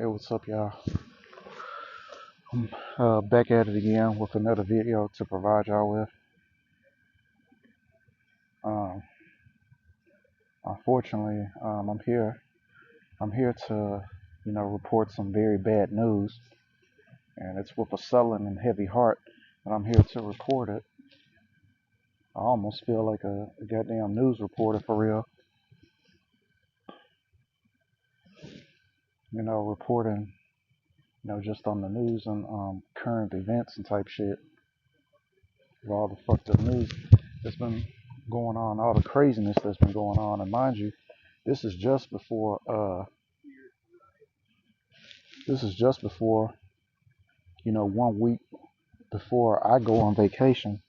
Hey, what's up, y'all? I'm back at it again with another video to provide y'all with. Um, Unfortunately, I'm here. I'm here to, report some very bad news, and it's with a sullen and heavy heart that I'm here to report it. I almost feel like a goddamn news reporter for real. Reporting, just on the news and current events and type shit. Of all the fucked up news that's been going on, all the craziness that's been going on, and mind you, this is just before this is just before 1 week before I go on vacation,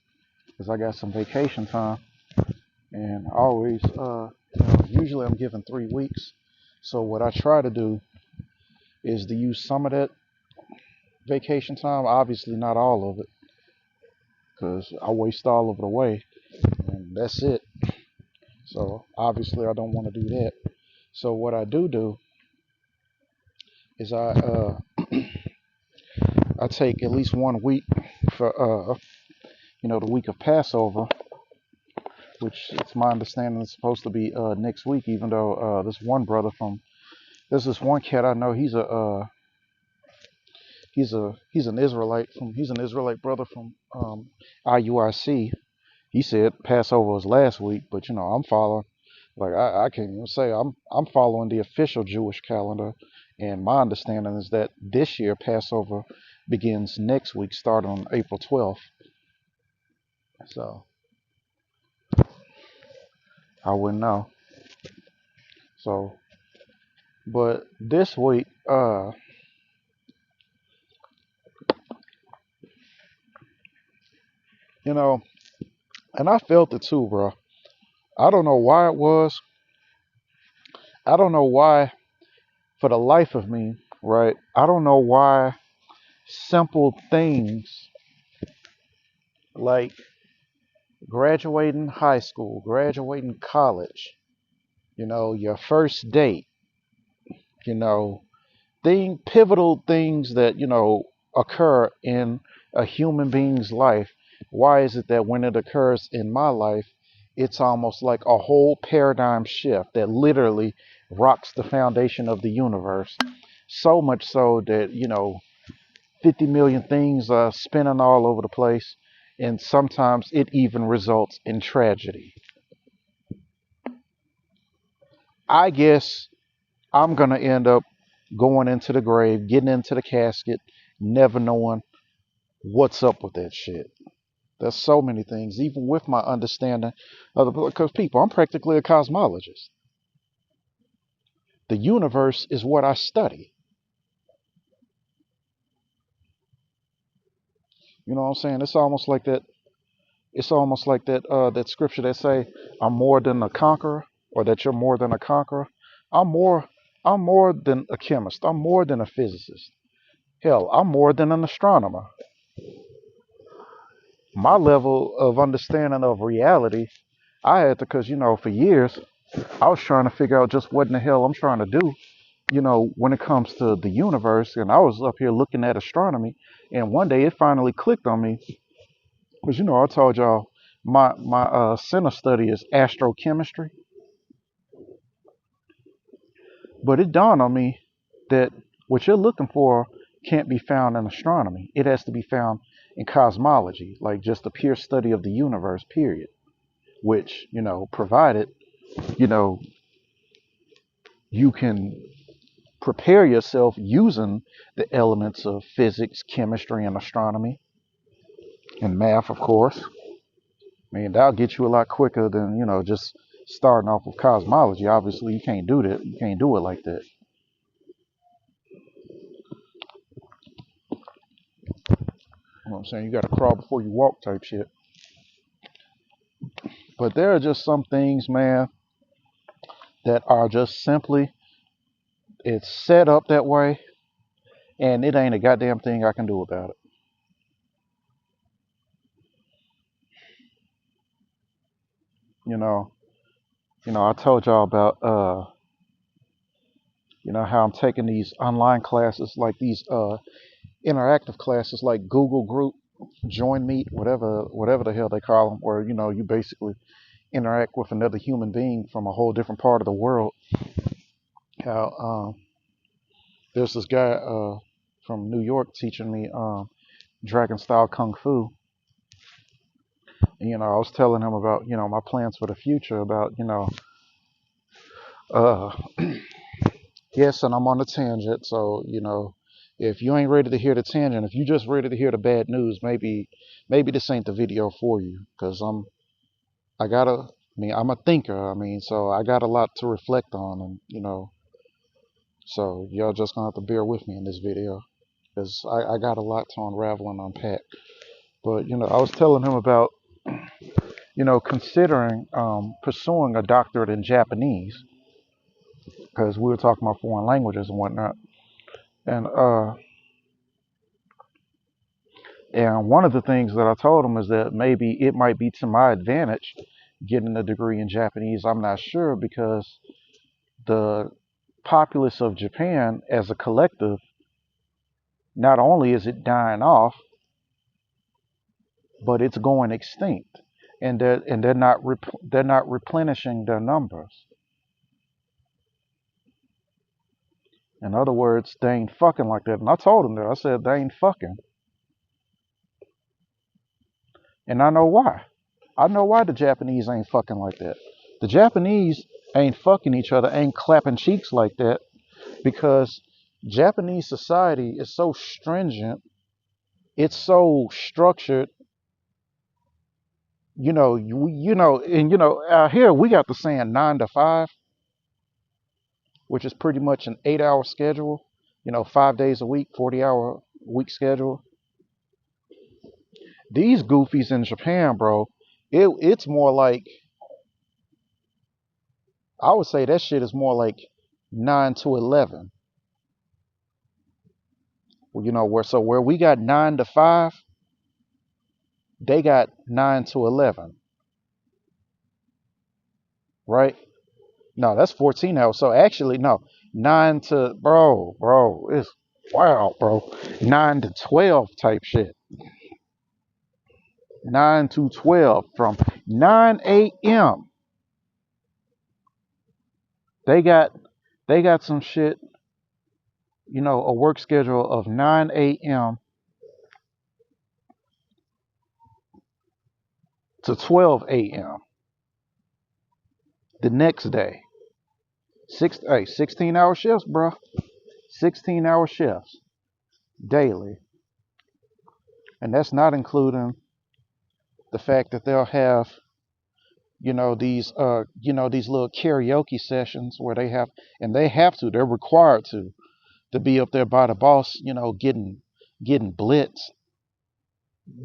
because I got some vacation time, and I always usually I'm given 3 weeks. So what I try to do is to use some of that vacation time, obviously not all of it, because I waste all of it away, and that's it. So obviously I don't want to do that. So what I do is I take at least 1 week for the week of Passover, which it's my understanding is supposed to be next week. Even though there's this one cat I know. He's an Israelite brother from IUIC. He said Passover was last week, but I'm following. Like I can't even say I'm following the official Jewish calendar, and my understanding is that this year Passover begins next week, starting on April 12th. So I wouldn't know. So, but this week, you know, and I felt it too, bro. I don't know why it was. I don't know why, for the life of me, right? I don't know why simple things like graduating high school, graduating college, your first date, you know, pivotal things that, occur in a human being's life. Why is it that when it occurs in my life, it's almost like a whole paradigm shift that literally rocks the foundation of the universe? So much so that, 50 million things are spinning all over the place, and sometimes it even results in tragedy. I guess I'm going to end up going into the grave, getting into the casket, never knowing what's up with that shit. There's so many things, even with my understanding of the, because people, I'm practically a cosmologist. The universe is what I study. You know what I'm saying? It's almost like that. It's almost like that scripture that say, "I'm more than a conqueror," or that you're more than a conqueror. I'm more. I'm more than a chemist. I'm more than a physicist. Hell, I'm more than an astronomer. My level of understanding of reality, I had to, because for years I was trying to figure out just what in the hell I'm trying to do, when it comes to the universe. And I was up here looking at astronomy, and one day it finally clicked on me. Because I told y'all my center study is astrochemistry, but it dawned on me that what you're looking for can't be found in astronomy. It has to be found in cosmology, like just the pure study of the universe, period. Which, provided, you know, you can prepare yourself using the elements of physics, chemistry, and astronomy, and math, of course. I mean, that'll get you a lot quicker than, just starting off with cosmology. Obviously, you can't do that. You can't do it like that. You know what I'm saying? You got to crawl before you walk type shit. But there are just some things, man, that are just simply, it's set up that way, and it ain't a goddamn thing I can do about it. You know, I told y'all about You know how I'm taking these online classes, like these interactive classes, like Google Group, Join Meet, whatever the hell they call them, where you basically interact with another human being from a whole different part of the world. How there's this guy from New York teaching me dragon style kung fu. And, I was telling him about my plans for the future. About uh, yes, and I'm on a tangent. So if you ain't ready to hear the tangent, if you just ready to hear the bad news, maybe this ain't the video for you. Cause I'm a thinker. So I got a lot to reflect on, and so y'all just gonna have to bear with me in this video, because I got a lot to unravel and unpack. But I was telling him about considering pursuing a doctorate in Japanese, because we were talking about foreign languages and whatnot. And one of the things that I told him is that maybe it might be to my advantage getting a degree in Japanese. I'm not sure, because the populace of Japan as a collective, not only is it dying off, but it's going extinct, and they're not replenishing their numbers. In other words, they ain't fucking like that. And I told them that. I said they ain't fucking, and I know why. I know why the Japanese ain't fucking like that. The Japanese ain't fucking each other, ain't clapping cheeks like that, because Japanese society is so stringent. It's so structured. Out here we got the saying 9 to 5, which is pretty much an 8-hour schedule. 5 days a week, 40-hour week schedule. These goofies in Japan, bro, it's more like, I would say that shit is more like 9 to 11. Where we got 9 to 5, they got 9 to 11, right? No, that's 14 hours. So actually, no, bro, it's wow, bro, 9 to 12 type shit. 9 to 12, from 9 a.m. They got some shit, a work schedule of 9 a.m. to 12 a.m. the next day. 16-hour shifts, bro. 16-hour shifts daily. And that's not including the fact that they'll have, these little karaoke sessions where they're required to be up there by the boss, getting blitzed,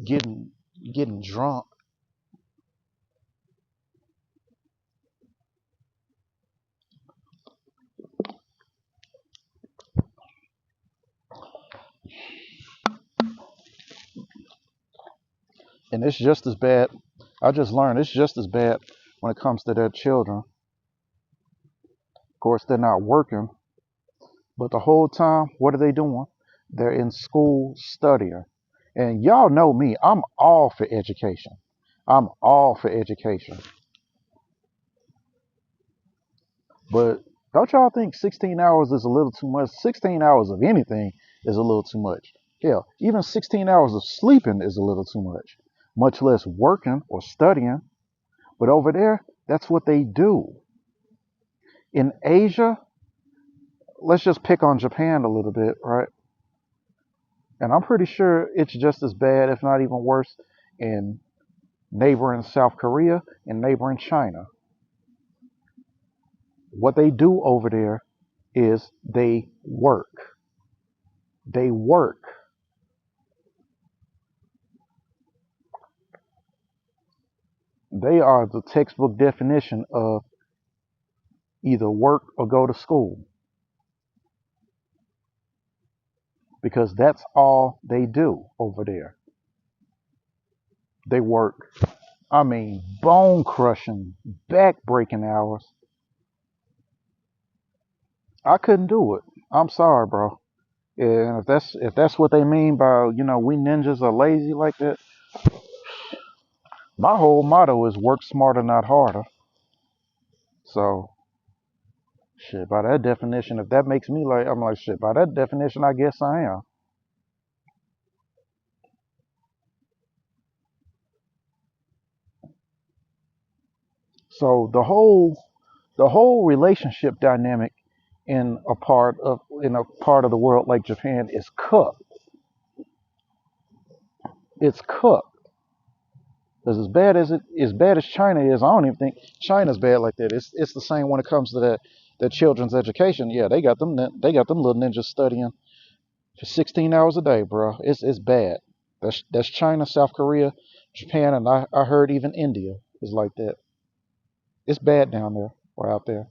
getting getting drunk. And it's just as bad. I just learned it's just as bad when it comes to their children. Of course, they're not working, but the whole time, what are they doing? They're in school studying. And y'all know me, I'm all for education. I'm all for education. But don't y'all think 16 hours is a little too much? 16 hours of anything is a little too much. Hell, even 16 hours of sleeping is a little too much less working or studying. But over there, that's what they do. In Asia, let's just pick on Japan a little bit, right? And I'm pretty sure it's just as bad, if not even worse, in neighboring South Korea and neighboring China. What they do over there is they work. They work. They are the textbook definition of either work or go to school, because that's all they do over there. They work. Bone crushing, back breaking hours. I couldn't do it. I'm sorry, bro. And if that's what they mean by we ninjas are lazy like that, my whole motto is work smarter, not harder. So shit, by that definition, if that makes me like, I'm like shit. By that definition, I guess I am. So the whole relationship dynamic in a part of the world like Japan is cooked. It's cooked. Because as bad as China is, I don't even think China's bad like that. It's the same when it comes to that children's education. Yeah, they got them little ninjas studying for 16 hours a day, bro. It's bad. That's China, South Korea, Japan, and I heard even India is like that. It's bad down there or out there,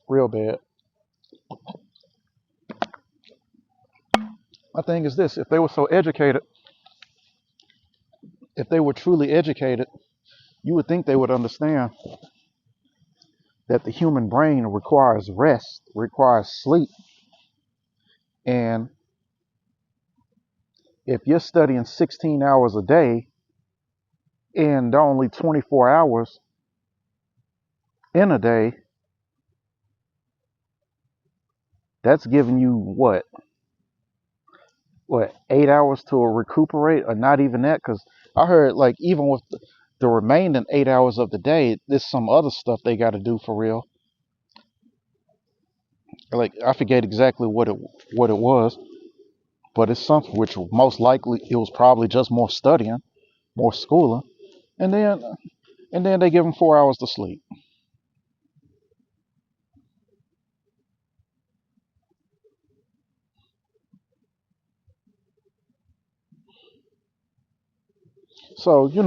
real bad. My thing is this: if they were so educated, if they were truly educated, you would think they would understand that the human brain requires rest, requires sleep, and if you're studying 16 hours a day and only 24 hours in a day, that's giving you what 8 hours to recuperate, or not even that? Because I heard like even with the remaining 8 hours of the day, there's some other stuff they got to do for real. Like I forget exactly what it was, but it's something which most likely it was probably just more studying, more schooling, and then they give them 4 hours to sleep. So just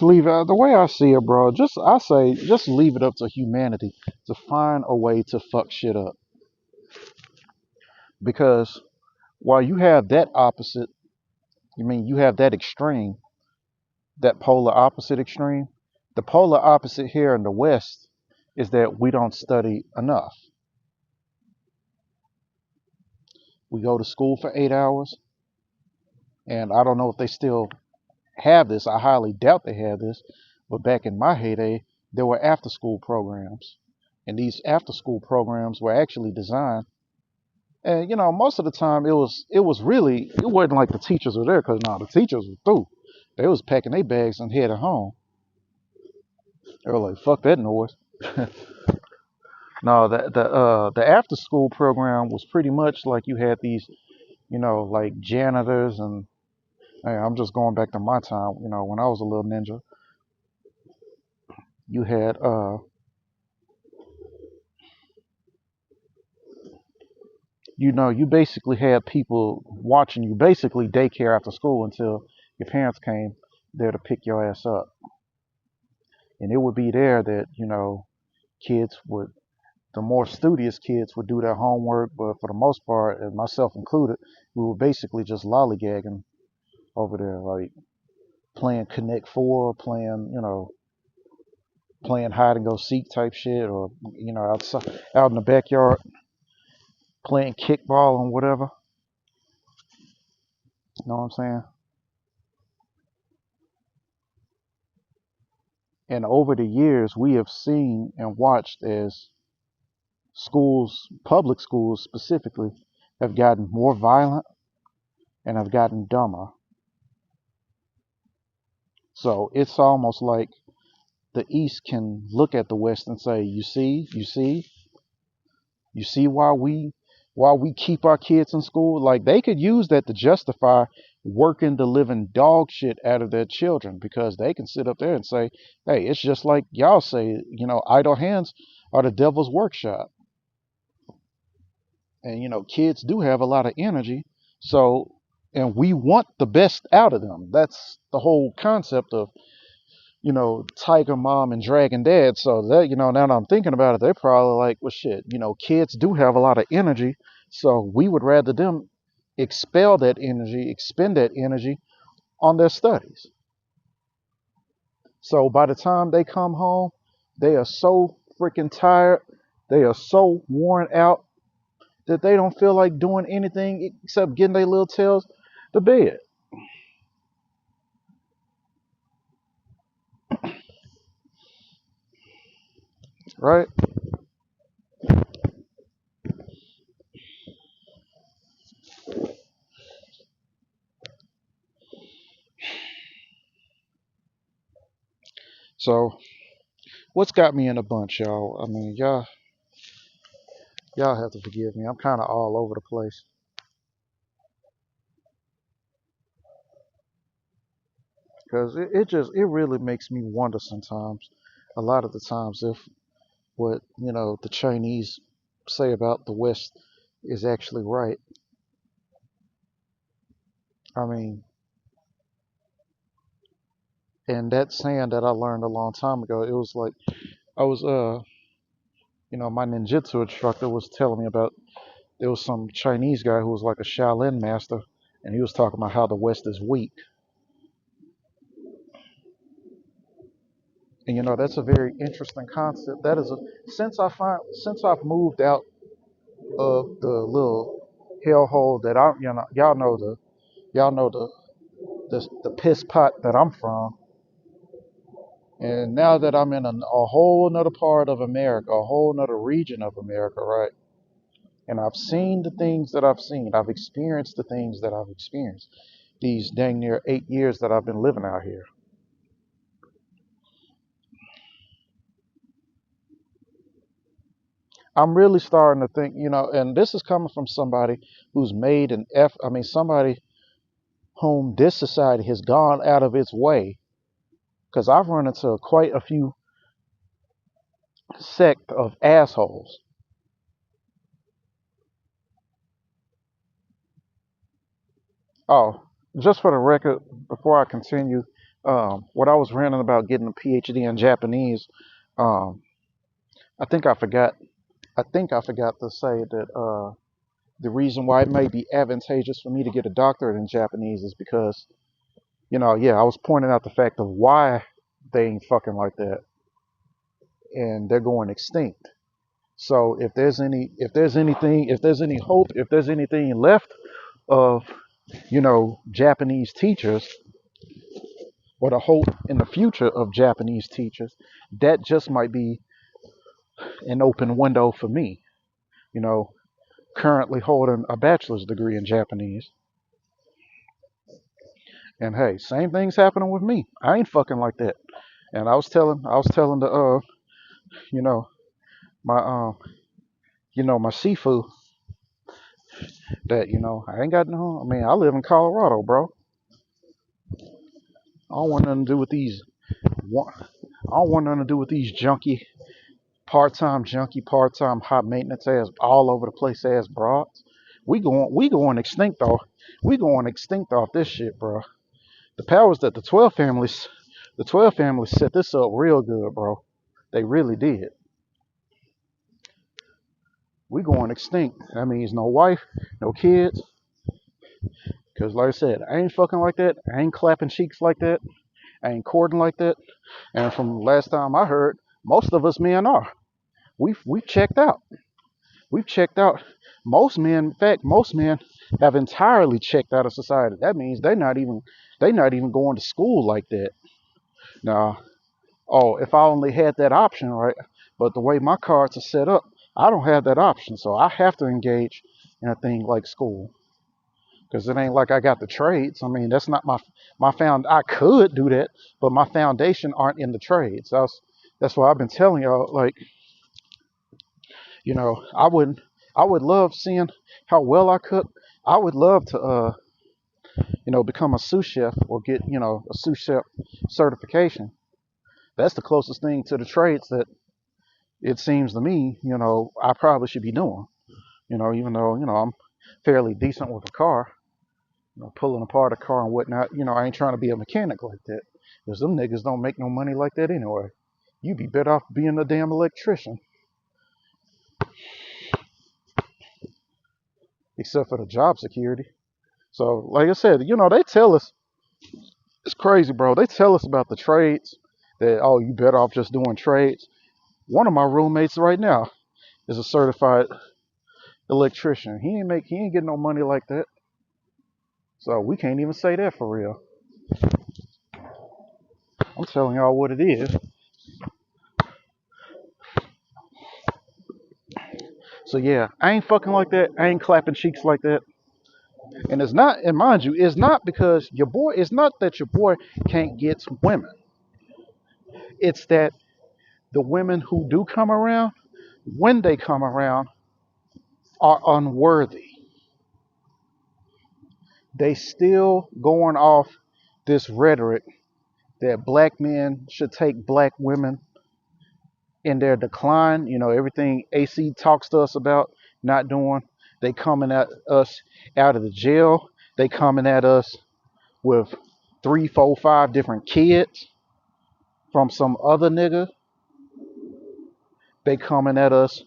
leave it. The way I see it, bro, I say just leave it up to humanity to find a way to fuck shit up. Because while you have that opposite, you have that extreme, that polar opposite extreme. The polar opposite here in the West is that we don't study enough. We go to school for 8 hours, and I don't know if they still have this. I highly doubt they have this. But back in my heyday, there were after school programs. And these after school programs were actually designed. And most of the time it was really it wasn't like the teachers were there because no, the teachers were through. They was packing their bags and headed home. They were like, fuck that noise. No, the after school program was pretty much like you had these, like janitors and hey, I'm just going back to my time, when I was a little ninja. You had you basically had people watching you, basically daycare after school until your parents came there to pick your ass up. And it would be there that, kids would, the more studious kids would do their homework, but for the most part, and myself included, we were basically just lollygagging over there, like playing Connect Four, playing hide and go seek type shit, or outside, out in the backyard, playing kickball and whatever. You know what I'm saying? And over the years, we have seen and watched as schools, public schools specifically, have gotten more violent and have gotten dumber. So it's almost like the East can look at the West and say, you see why we keep our kids in school. Like they could use that to justify working the living dog shit out of their children because they can sit up there and say, hey, it's just like y'all say, idle hands are the devil's workshop. And kids do have a lot of energy, so and we want the best out of them. That's the whole concept of tiger mom and dragon dad. So that now that I'm thinking about it, they're probably like, well shit, kids do have a lot of energy, so we would rather them expel that energy, expend that energy on their studies. So by the time they come home, They are so freaking tired. They are so worn out that they don't feel like doing anything except getting their little tails to bed, right? So what's got me in a bunch, y'all? I mean, y'all have to forgive me. I'm kind of all over the place because it really makes me wonder sometimes. A lot of the times, if what the Chinese say about the West is actually right. I mean, and that saying that I learned a long time ago, it was like I was my ninjutsu instructor was telling me about there was some Chinese guy who was like a Shaolin master, and he was talking about how the West is weak. And that's a very interesting concept. That is a since I've moved out of the little hellhole that I'm y'all know the piss pot that I'm from. And now that I'm in a whole another part of America, a whole another region of America, right? And I've seen the things that I've seen. I've experienced the things that I've experienced. These dang near 8 years that I've been living out here. I'm really starting to think, and this is coming from somebody who's made I mean, somebody whom this society has gone out of its way. Because I've run into quite a few sect of assholes. Oh, just for the record, before I continue, what I was ranting about getting a PhD in Japanese, um, I think I forgot. I think I forgot to say that the reason why it may be advantageous for me to get a doctorate in Japanese is because, yeah, I was pointing out the fact of why they ain't fucking like that, and they're going extinct. So if there's any hope, if there's anything left of, Japanese teachers, or the hope in the future of Japanese teachers, that just might be an open window for me. You know, currently holding a bachelor's degree in Japanese. And hey, same thing's happening with me. I ain't fucking like that. And I was telling the you know, my my Sifu that, I ain't got no. I mean, I live in Colorado, bro. I don't want nothing to do with these. I don't want nothing to do with these part-time high maintenance ass, all over the place ass broads. We going extinct off. We going extinct off this shit, bro. The powers that the 12 families set this up real good, bro. They really did. We going extinct. That means no wife, no kids. Cause like I said, I ain't fucking like that. I ain't clapping cheeks like that. I ain't courting like that. And from last time I heard, most of us men are. We've checked out. We've checked out. Most men, in fact, most men have entirely checked out of society. That means they're not even going to school like that. Now, oh, if I only had that option, right? But the way my cards are set up, I don't have that option. So I have to engage in a thing like school. Because it ain't like I got the trades. I mean, that's not my found. I could do that, but my foundation aren't in the trades. That's why I've been telling y'all, like, I would love seeing how well I cook. I would love to, become a sous chef or get, a sous chef certification. That's the closest thing to the trades that it seems to me, I probably should be doing. Even though, I'm fairly decent with a car, pulling apart a car and whatnot. I ain't trying to be a mechanic like that. Because them niggas don't make no money like that anyway. You'd be better off being a damn electrician, except for the job security. So, like I said, they tell us, it's crazy, bro. They tell us about the trades that, oh, you better off just doing trades. One of my roommates right now is a certified electrician. He ain't getting no money like that. So we can't even say that for real. I'm telling y'all what it is. So yeah, I ain't fucking like that. I ain't clapping cheeks like that. And it's not, and mind you, it's not because your boy, it's not that your boy can't get some women. It's that the women who do come around, when they come around, are unworthy. They still going off this rhetoric that black men should take black women in their decline. You know, everything AC talks to us about not doing. They coming at us out of the jail. They coming at us with 3, 4, 5 different kids from some other nigga. They coming at us.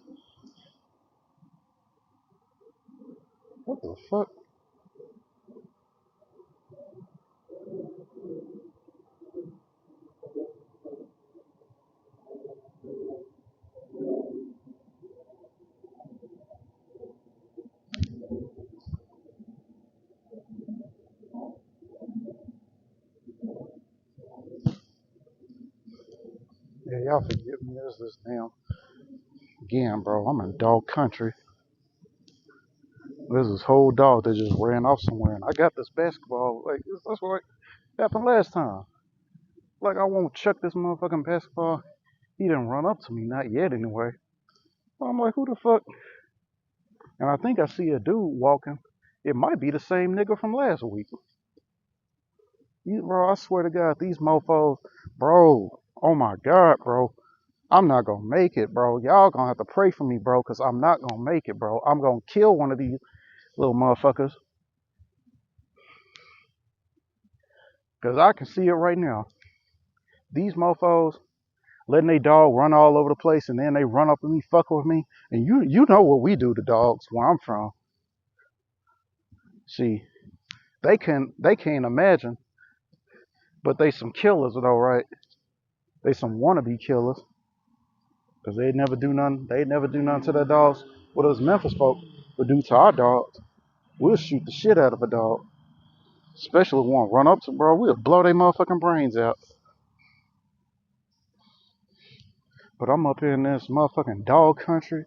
What the fuck? Yeah, y'all forgive me. There's this damn again, bro. I'm in dog country. There's this whole dog that just ran off somewhere, and I got this basketball. Like that's what happened last time. Like I won't chuck this motherfucking basketball. He didn't run up to me, not yet anyway. So I'm like, who the fuck? And I think I see a dude walking. It might be the same nigga from last week. Bro, I swear to God, these mofos, bro. Oh my God, bro. I'm not gonna make it, bro. Y'all gonna have to pray for me, bro, because I'm not gonna make it, bro. I'm gonna kill one of these little motherfuckers. Because I can see it right now. These mofos letting they dog run all over the place and then they run up to me, fuck with me. And you know what we do to dogs where I'm from. See, they can't imagine, but they some killers though, right? They some wannabe killers. Because they never do nothing. They never do nothing to their dogs. What us Memphis folk would do to our dogs. We'll shoot the shit out of a dog. Especially one run up to, bro. We'll blow their motherfucking brains out. But I'm up here in this motherfucking dog country,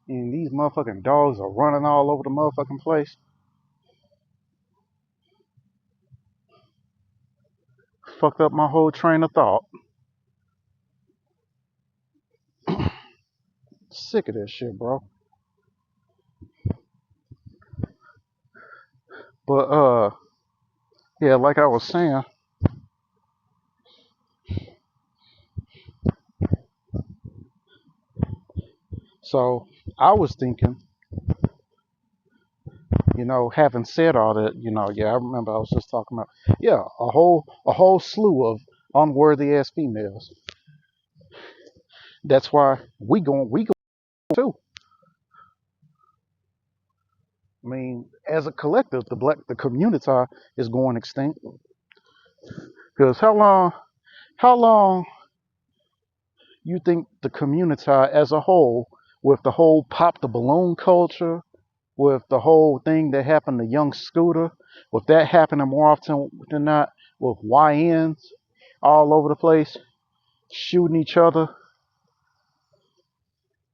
and these motherfucking dogs are running all over the motherfucking place. Fucked up my whole train of thought. Sick of this shit, bro. But yeah, like I was saying, so I was thinking, having said all that, yeah, I remember I was just talking about, yeah, a whole slew of unworthy ass females. That's why we go too. I mean, as a collective, the community is going extinct. Because how long you think the community as a whole, with the whole pop the balloon culture, with the whole thing that happened to young Scooter, with that happening more often than not, with YNs all over the place shooting each other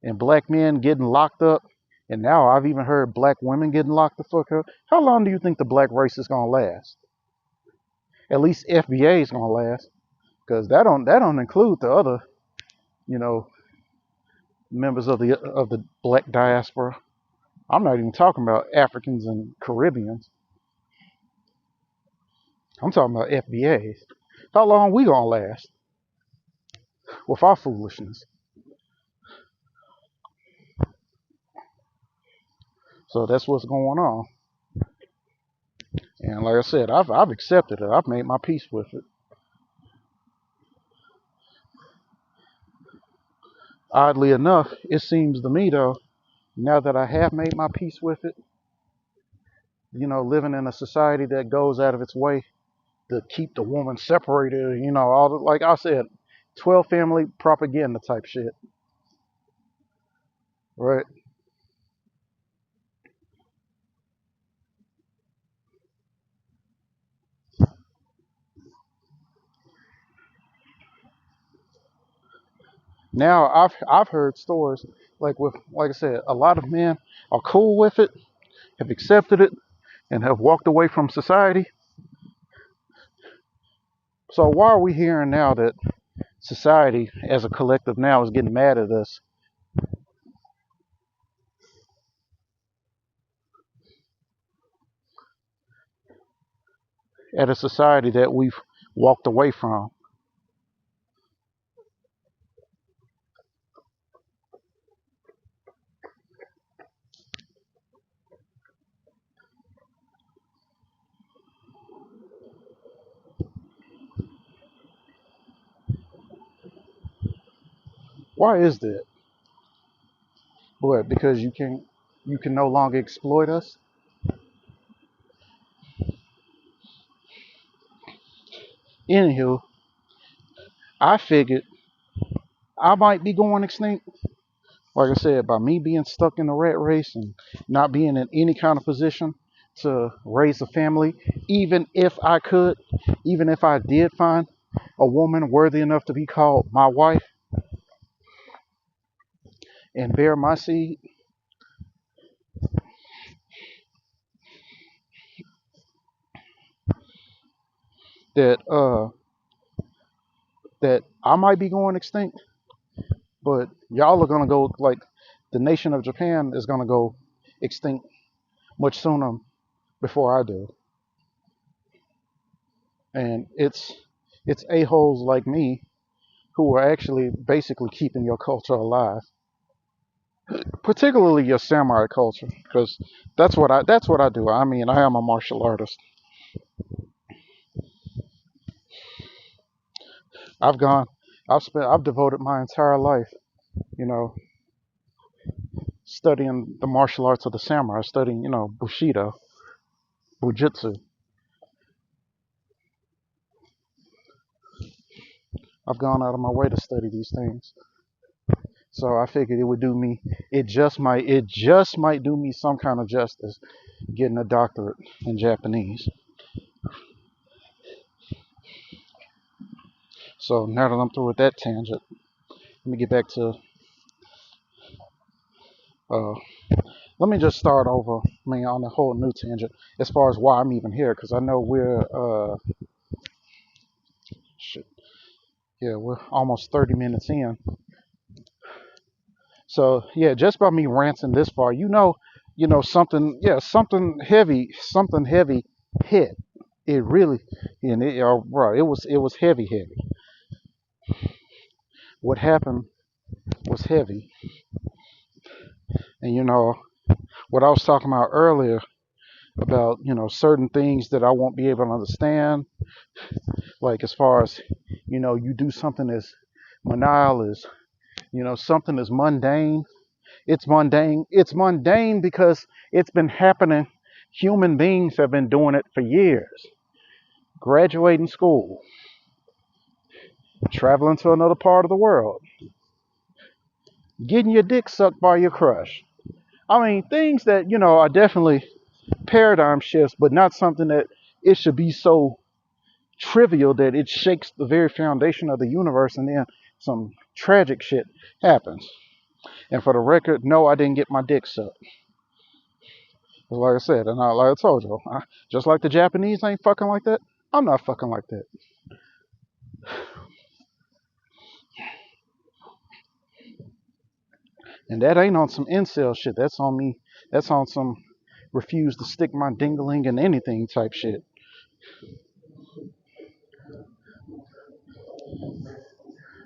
and black men getting locked up, and now I've even heard black women getting locked the fuck up. How long do you think the black race is gonna last? At least FBA is gonna last, because that don't include the other, you know, members of the black diaspora. I'm not even talking about Africans and Caribbeans. I'm talking about FBAs. How long we gonna last with our foolishness? So that's what's going on. And like I said, I've accepted it. I've made my peace with it. Oddly enough, it seems to me though, now that I have made my peace with it, living in a society that goes out of its way to keep the woman separated, all the, like I said, 12 family propaganda type shit. Right. Now I've heard stories like I said, a lot of men are cool with it, have accepted it, and have walked away from society. So why are we hearing now that society as a collective now is getting mad at us, at a society that we've walked away from? Why is that? What? Because you can no longer exploit us? Anywho, I figured I might be going extinct. Like I said, by me being stuck in the rat race and not being in any kind of position to raise a family, even if I could, even if I did find a woman worthy enough to be called my wife and bear my seed, that that I might be going extinct, but y'all are gonna go like the nation of Japan is gonna go extinct much sooner before I do. And it's a-holes like me who are actually basically keeping your culture alive, particularly your samurai culture, because that's what I do. I mean, I am a martial artist. I've gone, I've devoted my entire life, you know, studying the martial arts of the samurai, studying, Bushido, Bujutsu. I've gone out of my way to study these things. So I figured it just might do me some kind of justice getting a doctorate in Japanese. So now that I'm through with that tangent, let me get back to, uh, let me just start over, I mean, on a whole new tangent as far as why I'm even here, because I know shit, yeah, we're almost 30 minutes in. So yeah, just by me ranting this far, something, yeah, something heavy hit. It really, and bro, it was heavy, heavy. What happened was heavy, and what I was talking about earlier about certain things that I won't be able to understand, like as far as you do something as banal as something as mundane. It's mundane. It's mundane because it's been happening. Human beings have been doing it for years. Graduating school, traveling to another part of the world, getting your dick sucked by your crush. I mean, things that, are definitely paradigm shifts, but not something that it should be so trivial that it shakes the very foundation of the universe and then some tragic shit happens. And for the record, no, I didn't get my dick sucked. Like I said, and like I told you, just like the Japanese ain't fucking like that, I'm not fucking like that. And that ain't on some incel shit. That's on me. That's on some refuse to stick my dingling in anything type shit.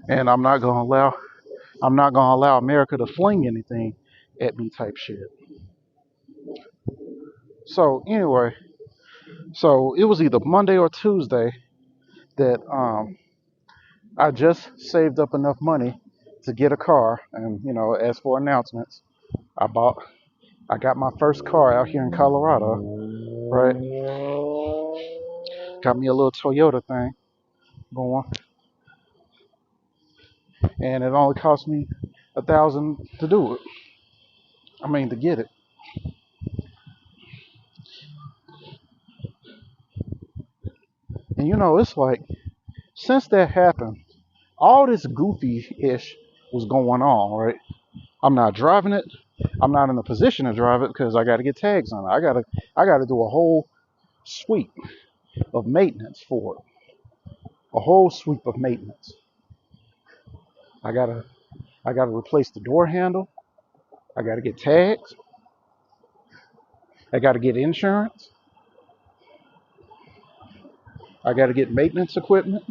And I'm not gonna allow America to fling anything at me type shit. So anyway, so it was either Monday or Tuesday that I just saved up enough money to get a car, and as for announcements, I bought I got my first car out here in Colorado, right? Got me a little Toyota thing going, and it only cost me $1,000 to do it. I mean, to get it. And it's like, since that happened, all this goofy-ish was going on, right? I'm not driving it. I'm not in a position to drive it because I got to get tags on it. I gotta do a whole sweep of maintenance for it. A whole sweep of maintenance. I gotta I gotta replace the door handle. I gotta get tags. I gotta get insurance. I gotta get maintenance equipment.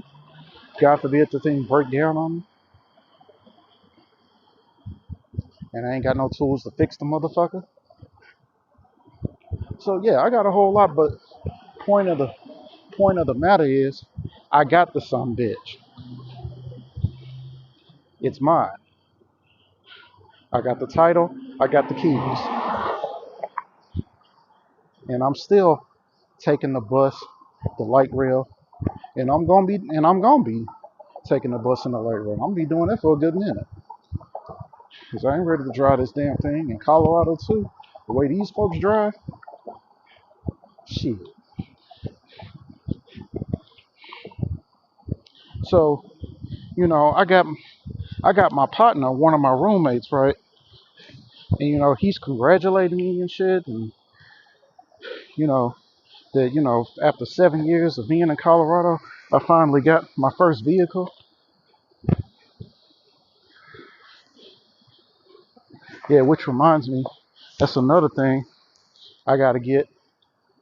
God forbid the thing break down on me, and I ain't got no tools to fix the motherfucker. So yeah, I got a whole lot, but point of the point of the matter is, I got the some bitch. It's mine. I got the title. I got the keys, and I'm still taking the bus, the light rail, and I'm gonna be taking the bus and the light rail. I'm gonna be doing that for a good minute, cause I ain't ready to drive this damn thing in Colorado too. The way these folks drive, shit. So I got my partner, one of my roommates, right, and he's congratulating me and shit, and you know that after 7 years of being in Colorado, I finally got my first vehicle. Yeah, which reminds me, that's another thing I gotta get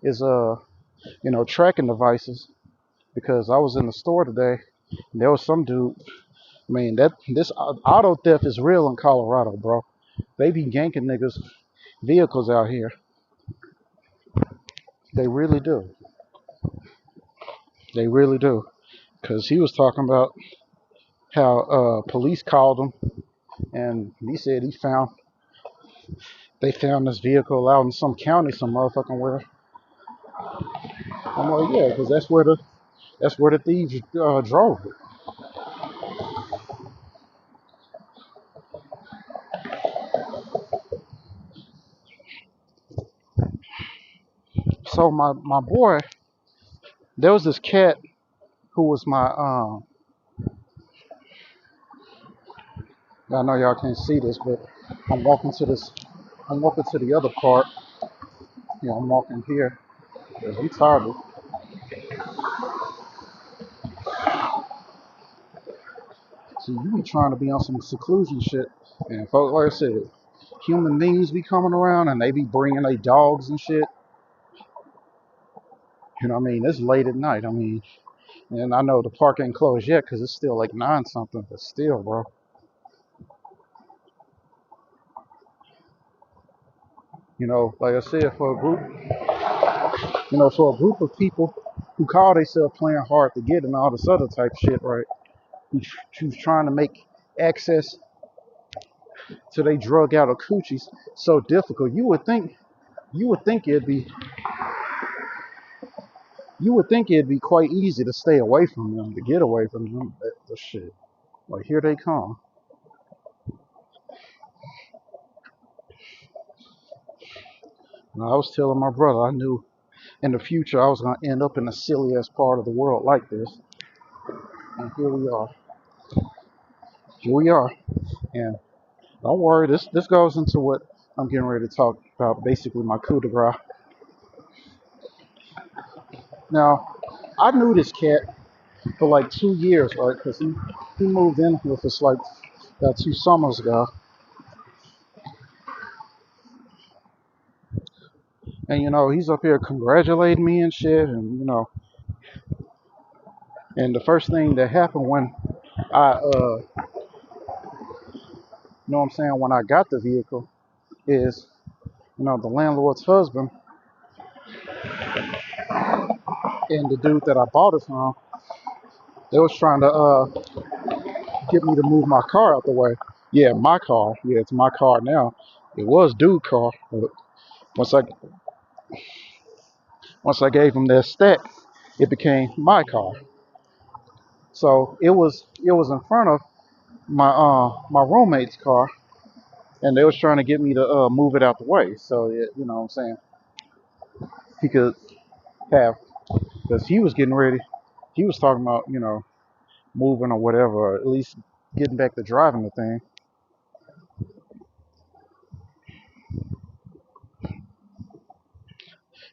is tracking devices, because I was in the store today and there was some dude. I mean, that this auto theft is real in Colorado, bro. They be yanking niggas vehicles out here. They really do. They really do. Cause he was talking about how police called him and he said they found this vehicle out in some county, some motherfucking where. I'm like, yeah, because that's where the thieves drove it. So my boy, there was this cat who was my I know y'all can't see this, but I'm walking to this. I'm walking to the other part. I'm walking here. 'Cause I'm tired of. See, you be trying to be on some seclusion shit, and folks, like I said, human beings be coming around and they be bringing their dogs and shit. You know what I mean? It's late at night. I mean, and I know the park ain't closed yet because it's still like 9 something, but still, bro. Like I said, for a group of people who call themselves playing hard to get and all this other type of shit, right? Who's trying to make access to they drug out of coochies so difficult. You would think it'd be quite easy to stay away from them, to get away from them. The shit. Like, here they come. And I was telling my brother I knew in the future I was gonna end up in the silliest part of the world like this. And here we are. Here we are. And don't worry, this goes into what I'm getting ready to talk about, basically my coup de grace. Now, I knew this cat for like 2 years, right? Because he moved in with us like about 2 summers ago. And he's up here congratulating me and shit. And and the first thing that happened when I know what I'm saying, when I got the vehicle is, the landlord's husband and the dude that I bought it from, they was trying to get me to move my car out the way. Yeah, my car. Yeah, it's my car now. It was dude car, but once I once I gave him that stack, it became my car. So it was in front of my roommate's car, and they was trying to get me to move it out the way so that, you know what I'm saying, he could have, because he was getting ready. He was talking about, moving or whatever, or at least getting back to driving the thing.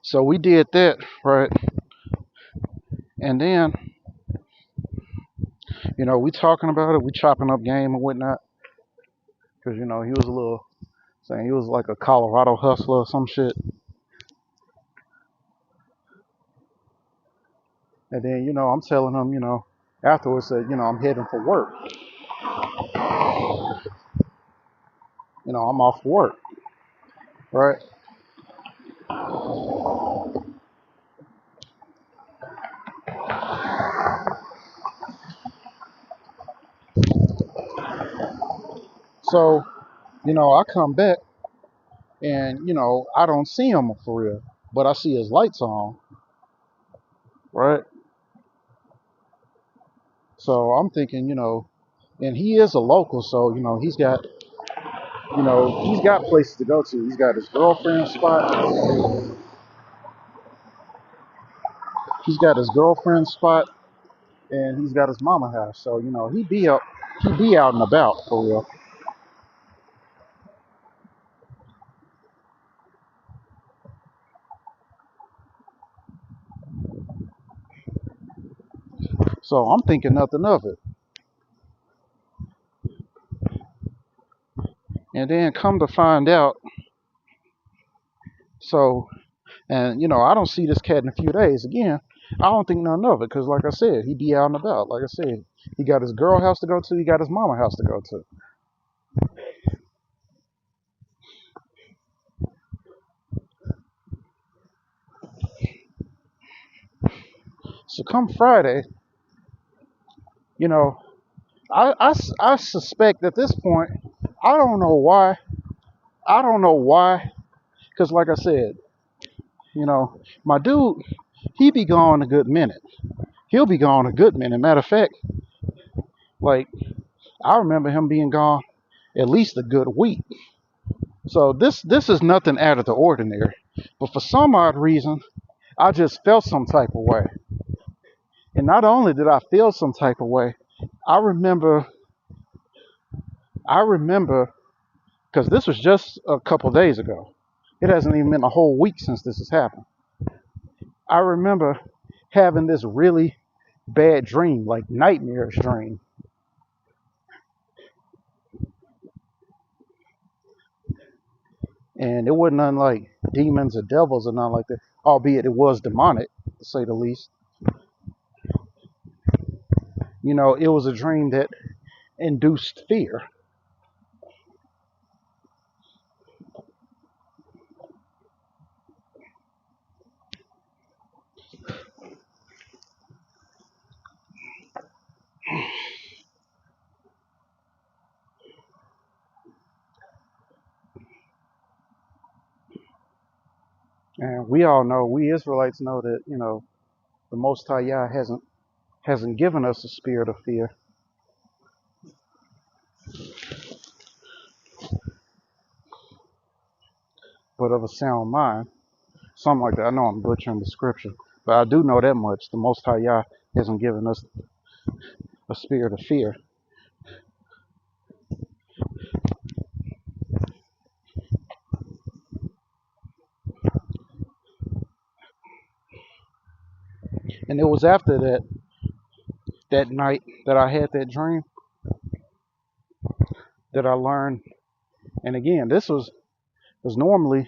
So we did that, right? And then, we talking about it, we chopping up game and whatnot, because, he was a little, saying he was like a Colorado hustler or some shit. And then, I'm telling him, afterwards that, I'm heading for work. I'm off work, right? So, I come back and, I don't see him for real, but I see his lights on, right? So I'm thinking, and he is a local, so, he's got places to go to. He's got his girlfriend's spot. He's got his girlfriend's spot, and he's got his mama house. So, he be out and about for real. So I'm thinking nothing of it. And then come to find out, so, and I don't see this cat in a few days. Again, I don't think nothing of it, because like I said, he be out and about. Like I said, he got his girl house to go to, he got his mama house to go to. So come Friday, you know, I suspect at this point, I don't know why. I don't know why, because like I said, my dude, he be gone a good minute. He'll be gone a good minute. Matter of fact, like, I remember him being gone at least a good week. So this is nothing out of the ordinary. But for some odd reason, I just felt some type of way. And not only did I feel some type of way, I remember I remember because this was just a couple days ago. It hasn't even been a whole week since this has happened. I remember having this really bad dream, like nightmarish dream. And it wasn't nothing like demons or devils or nothing like that, albeit it was demonic, to say the least. It was a dream that induced fear. And we all know, we Israelites know that, the Most High Yah hasn't given us a spirit of fear, but of a sound mind. Something like that. I know I'm butchering the scripture, but I do know that much. The Most High Yah hasn't given us a spirit of fear. And it was after that night that I had that dream that I learned. And again, this was because normally,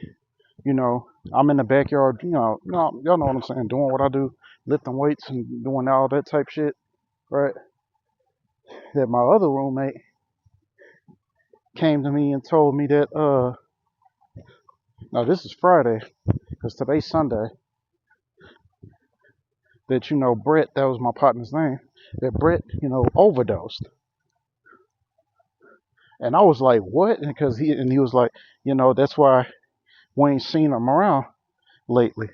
I'm in the backyard, y'all know what I'm saying, doing what I do, lifting weights and doing all that type shit, right? That my other roommate came to me and told me that, no, this is Friday, because today's Sunday, that, Brett, that was my partner's name, that Brett, overdosed. And I was like, what? Because he was like, that's why we ain't seen him around lately.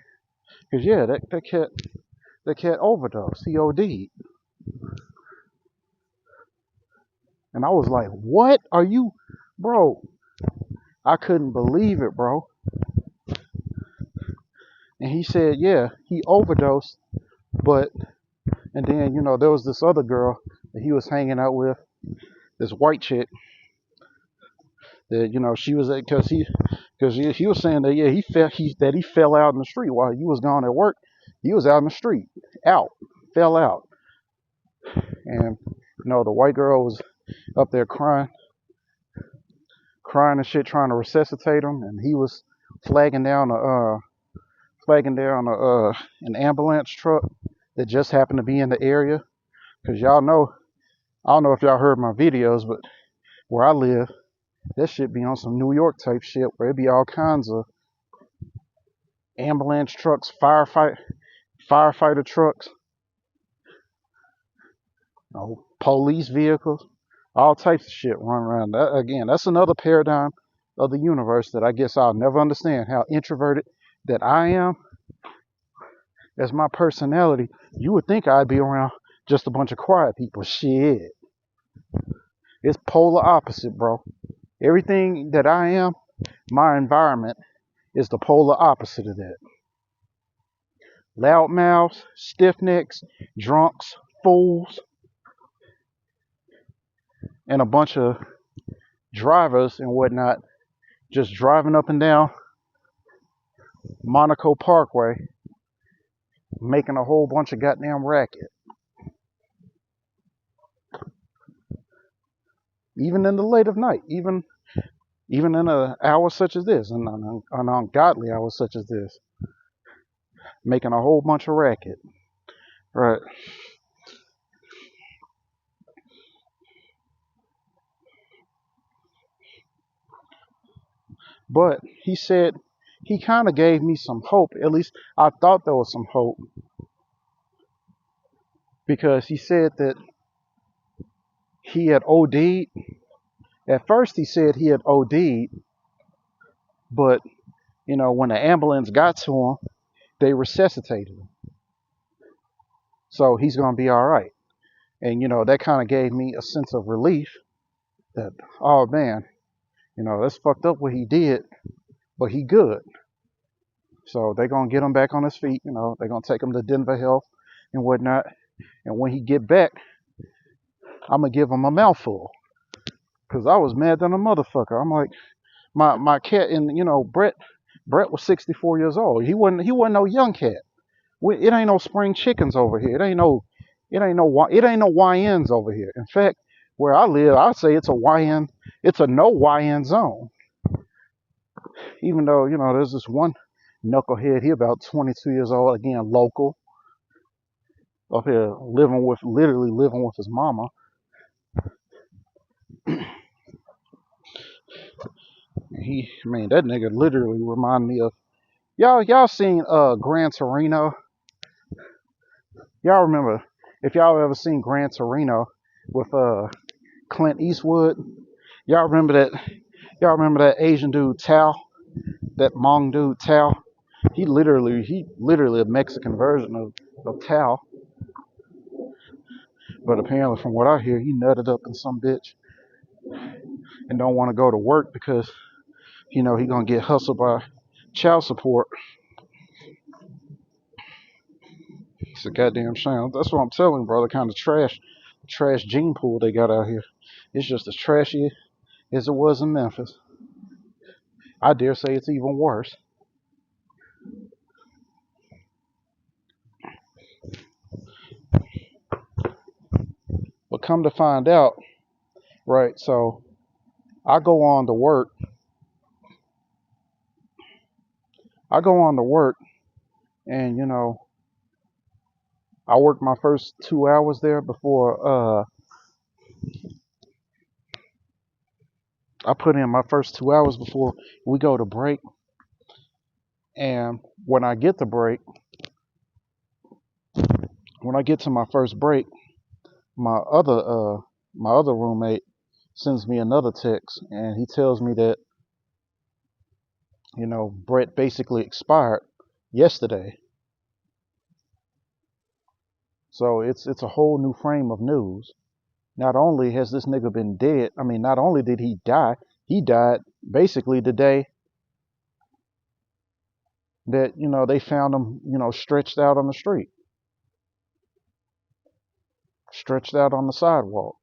Because, yeah, that cat overdosed. He OD'd. And I was like, what are you, bro? I couldn't believe it, bro. And he said, yeah, he overdosed, but, and then, there was this other girl that he was hanging out with, this white chick, that, she was, because he was saying that, yeah, he fell out in the street while he was gone at work. He was out in the street, fell out. And, the white girl was up there crying and shit, trying to resuscitate him. And he was flagging down an ambulance truck that just happened to be in the area. Because y'all know, I don't know if y'all heard my videos, but where I live, that shit be on some New York type shit where it be all kinds of ambulance trucks, firefighter trucks, police vehicles, all types of shit run around. That, again, that's another paradigm of the universe that I guess I'll never understand. How introverted that I am, as my personality, you would think I'd be around just a bunch of quiet people. Shit. It's polar opposite, bro. Everything that I am, my environment is the polar opposite of that. Loudmouths, stiffnecks, drunks, fools, and a bunch of drivers and whatnot just driving up and down Monaco Parkway, making a whole bunch of goddamn racket. Even in the late of night, even in an hour such as this, an ungodly hour such as this, making a whole bunch of racket. Right. But he said he kind of gave me some hope. At least I thought there was some hope. Because he said that he had OD'd. At first he said he had OD'd, but, when the ambulance got to him, they resuscitated him. So he's going to be all right. And, that kind of gave me a sense of relief that, oh man, that's fucked up what he did, but he good. So they're going to get him back on his feet. They're going to take him to Denver Health and whatnot. And when he get back, I'm going to give him a mouthful. Because I was mad than a motherfucker. I'm like, my cat, and, Brett was 64 years old. He wasn't no young cat. It ain't no spring chickens over here. It ain't no YNs over here. In fact, where I live, I say it's a no YN zone. Even though, there's this one knucklehead, he about 22 years old, again, local, up here literally living with his mama. That nigga literally remind me of, y'all seen Gran Torino? Y'all remember, if y'all ever seen Gran Torino with Clint Eastwood? Y'all remember that Asian dude Tao, that Hmong dude Tao? He literally a Mexican version of Tao. But apparently, from what I hear, he nutted up in some bitch and don't want to go to work because, he gonna get hustled by child support. It's a goddamn shame. That's what I'm telling, bro. The kind of trash gene pool they got out here. It's just as trashy as it was in Memphis. I dare say it's even worse. But come to find out, right, so I go on to work. And, I work my first 2 hours there before I put in my first 2 hours before we go to break. And when I get to my first break, my other roommate sends me another text, and he tells me that, Brett basically expired yesterday. So it's a whole new frame of news. Not only has this nigga been dead, not only did he die, he died Basically, the day that, they found him, stretched out on the street, stretched out on the sidewalk.